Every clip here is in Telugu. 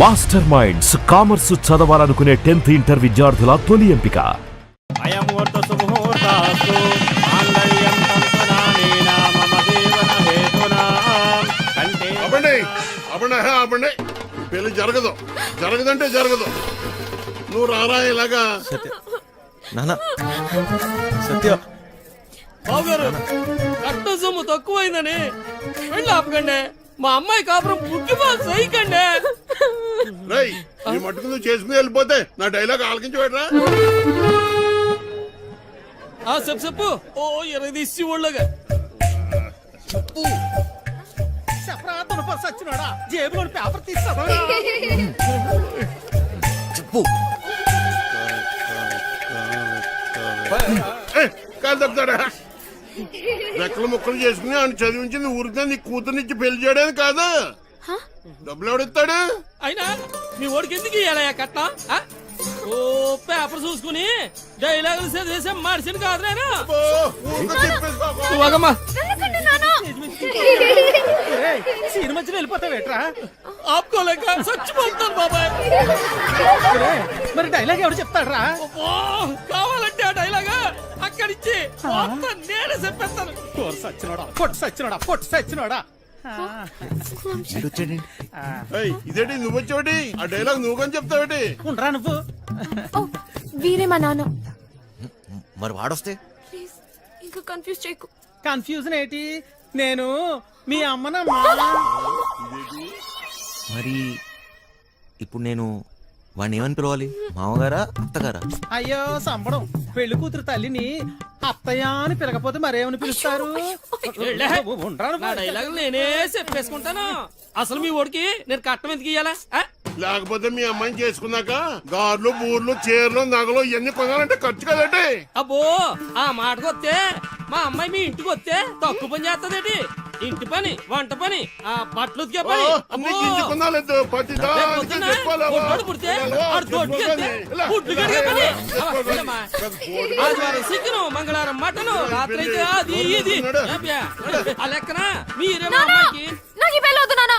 మాస్టర్ మైండ్స్ కామర్స్ చదవాలనుకునే 10th ఇంటర్ విద్యార్థుల తొలి ఎంపిక. పెళ్లి జరగదు, జరగదంటే జరగదు. నువ్వు రారా ఇలాగా. సత్య బావగారు కట్ట సొమ్ము తక్కువైందని వెళ్ళి ఆపకండి. మా అమ్మాయి కాపురం బుక్కి బాగా సైకండి. ఈ మట్టుకు నువ్వు చేసుకుని వెళ్ళిపోతే నా డైలాగ్ ఆలకించి పెట్టరా. చెప్పు. ఓ 20 తీసి ఒళ్ళగా చెప్పు. సచ్చినాడా జేబులో పేపర్ తీస్తావా? చెప్పు. కాదు తప్పుతాడా. రెక్కలు ముక్కలు చేసుకుని ఆయన చదివించింది ఊరికే నీ కూతురునిచ్చి పెళ్లి చేయడానికి కాదు. డబ్బులు ఎవడిస్తాడు? అయినా మీ ఓడికి ఎందుకు ఇయ్యాలయ్యా కట్నం? ఓ పేపర్ చూసుకుని డైలాగులు చదివేసే మనిషిని కాదు నేను. సీన్ మధ్యలో వెళ్ళిపోతావేట్రా? ఆపుకోలేక చచ్చిపోతున్నాను బాబాయ్. మరి డైలాగ్ ఎవరు చెప్తాడ్రా? కావాలంటే ఆ డైలాగ్ అక్కడిచ్చి నేనే చెప్పేస్తాను. పొట్టు సచ్చినోడా. ఇదేంటి నువ్వు వచ్చేవాటి? ఆ డైలాగ్ నువ్వు కానీ చెప్తావేటి? ఉండరా నువ్వు? వీరే మా నాన్న. మరి వాడొస్తే ఇంకా కన్ఫ్యూజ్ చేయకు. కన్ఫ్యూజన్ ఏంటి? నేను మీ అమ్మనమ్మా. మరి ఇప్పుడు నేను వాడిని ఏమని పిలవాలి? మామగారా అత్తగారా? అయ్యో సంబడం. పెళ్లి కూతురు తల్లిని అత్తయ్య అని పిలకపోతే మరేమని పిలుస్తారు? డైలాగ్ నేనే చెప్పేసుకుంటాను. అసలు మీ ఓడికి నేను కట్టం ఎందుకు ఇయ్యాలా? లేకపోతే మీ అమ్మాయిని చేసుకున్నాక గార్లు బూర్లు చీరలు నగలు ఇవన్నీ కొనాలంటే ఖర్చు కదండి. అబ్బో ఆ మాటకు వస్తే మా అమ్మాయి మీ ఇంటికి వస్తే తక్కువ పని చేస్తదేటి? ఇంటి పని, వంట పని, ఆ బట్టలు ఉతికే పని. చికెను, మంగళవారం మటను, రాత్రి అయితే అది ఇది. ఆ లెక్కన మీరే మా అమ్మాయికి. నాకు ఈ పెళ్ళి వద్దు నాన్న.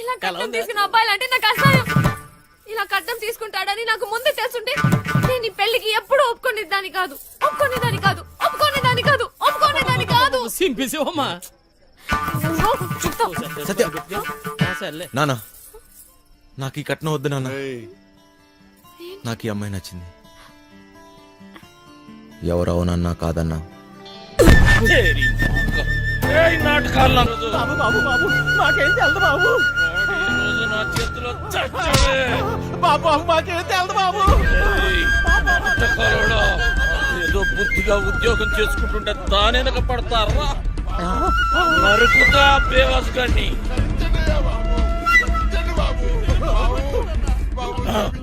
ఇలా కట్నం తీసుకున్న అబ్బాయిలంటే నాకు అసహ్యం. ఇలా కట్నం తీసుకుంటాడని నాకు ముందే తెలుసుంటే నేను ఈ పెళ్లికి ఎప్పుడు ఒప్పుకునేదాన్ని కాదు. సింపిసివమ్మా. సత్య నాన్న, నాకు ఈ కట్నం వద్దు నాన్న. నాకు ఈ అమ్మాయి నచ్చింది. ఎవరవునన్నా కాదన్నా బాబు మాకేం తెలదు బాబు. బాబు మాకేం తెలదు బాబు. ఏదో బుద్ధిగా ఉద్యోగం చేసుకుంటుంటే దానెనక పడతారా? నరుకుతా బేవాస్ గాన్ని.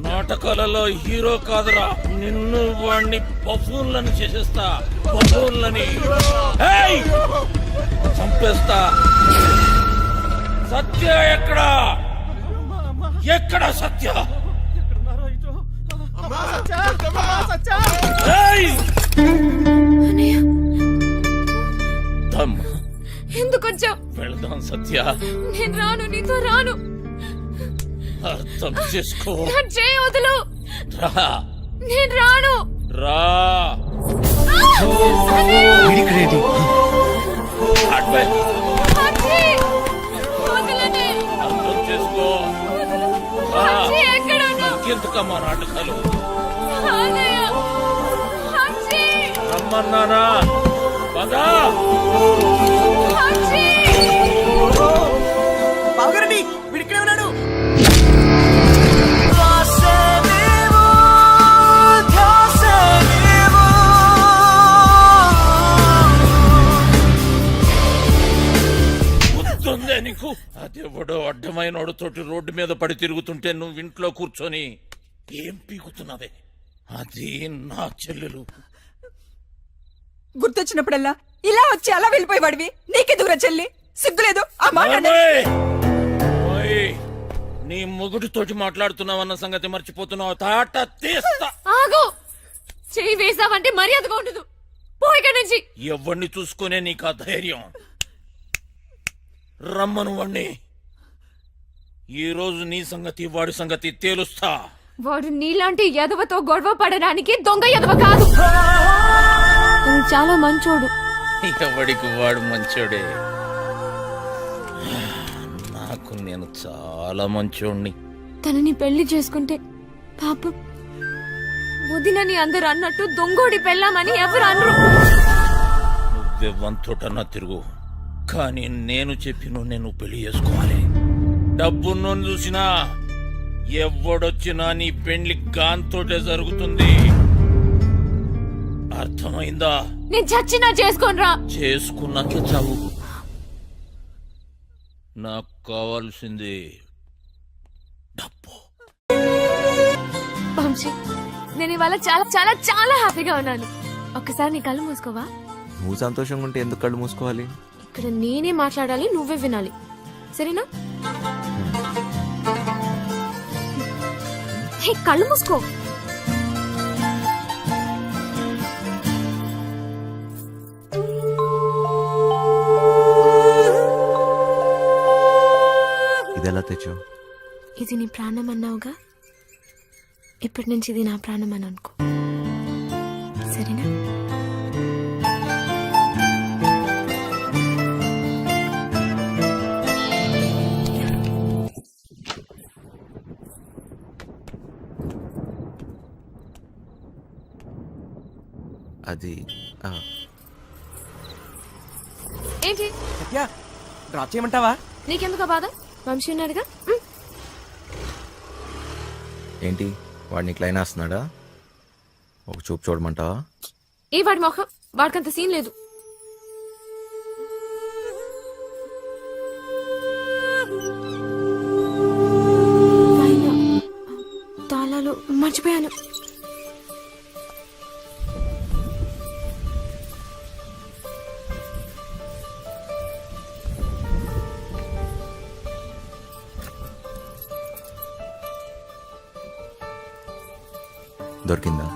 నాటకాలలో హీరో కాదురా, నిన్ను వాణ్ణి బఫూన్లను చేసేస్తా. బఫూన్లని చంపేస్తా. సత్య ఎక్కడా? ఎక్కడ సత్య? ఎందుకు వచ్చావు? వెళ్దాం సత్య. నేను రాను, నీతో రాను. అర్థం చేసుకో. వదులు. రా. నేను రాను. రా. అర్థం చేసుకో. ఎందుకమ్మా నాటకాలు? రమ్మన్నానా? పదా. బావగారండి వీడిక్కడే ఉన్నాడు. గుర్తుందే నీకు? అదేవడో అడ్డమైనోడుతోటి రోడ్డు మీద పడి తిరుగుతుంటే నువ్వు ఇంట్లో కూర్చొని ఏం పీకుతున్నావే? అది నా చెల్లెలు. గుర్తొచ్చినప్పుడల్లా ఇలా వచ్చి అలా వెళ్ళిపోయేవాడివి. నీకే దూర చెల్లి, సిగ్గులేదు? నీ మొగుడితోటి మాట్లాడుతున్నావన్న సంగతి మర్చిపోతున్నావు. తాట తీస్తా. ఆగు. చెయ్యి వేసావంటే మర్యాదగా ఉండదు. పో ఇక్కడి నుంచి. ఎవరిని చూసుకునే నీకు ఆ ధైర్యం? రమ్మను వాణ్ణి. ఈ రోజు నీ సంగతి వాడి సంగతి తేలుస్తా. వాడు నీలాంటి ఎదవతో గొడవ పడడానికి దొంగ ఎదవ కాదు. తను చాలా మంచోడు. ఎవడికి వాడు మంచోడే. నాకు నేను చాలా మంచోడిని. తనని పెళ్లి చేసుకుంటే పాపం వదినని అందరు అన్నట్టు దొంగోడి పెళ్ళామని ఎవరు అనరు. నువ్వెవ్వంతోటన్నా తిరుగు, కానీ నేను చెప్పిన నేను పెళ్లి చేసుకోవాలి. డబ్బున్నోని చూసినా ఎవడొచ్చినా నీ పెళ్లి గాంతోటే జరుగుతుంది. అర్థమైందా? నేను చచ్చినా చేసుకోనరా. చేసుకున్నాక చావు. నాకు కావాల్సింది డబ్బు. వంశీ, నేను ఇవాళ చాలా చాలా చాలా హ్యాపీగా ఉన్నాను. ఒక్కసారి నీ కళ్ళు మూసుకోవా? నువ్వు సంతోషంగా ఉంటే ఎందుకు కళ్ళు మూసుకోవాలి? ఇక్కడ నేనే మాట్లాడాలి, నువ్వే వినాలి, సరేనా? హే, కళ్ళు మూసుకో. ఇదెలా తెచ్చావు? ఇది నీ ప్రాణం అన్నావుగా, ఇప్పటి నుంచి ఇది నా ప్రాణం అని అనుకో, సరేనా? అది ఏంటి డ్రాప్ చేయమంటావా? నీకెందుకు బాధ? వంశీ ఉన్నాడుగా. ఏంటి వాడు నీకు లైన్ వేస్తున్నాడా? ఒక చూపు చూడమంటావా? ఏ వాడి మొహం, వాడికంత సీన్ లేదు. పైన తాళాలు మర్చిపోయాను. దొరికిందా?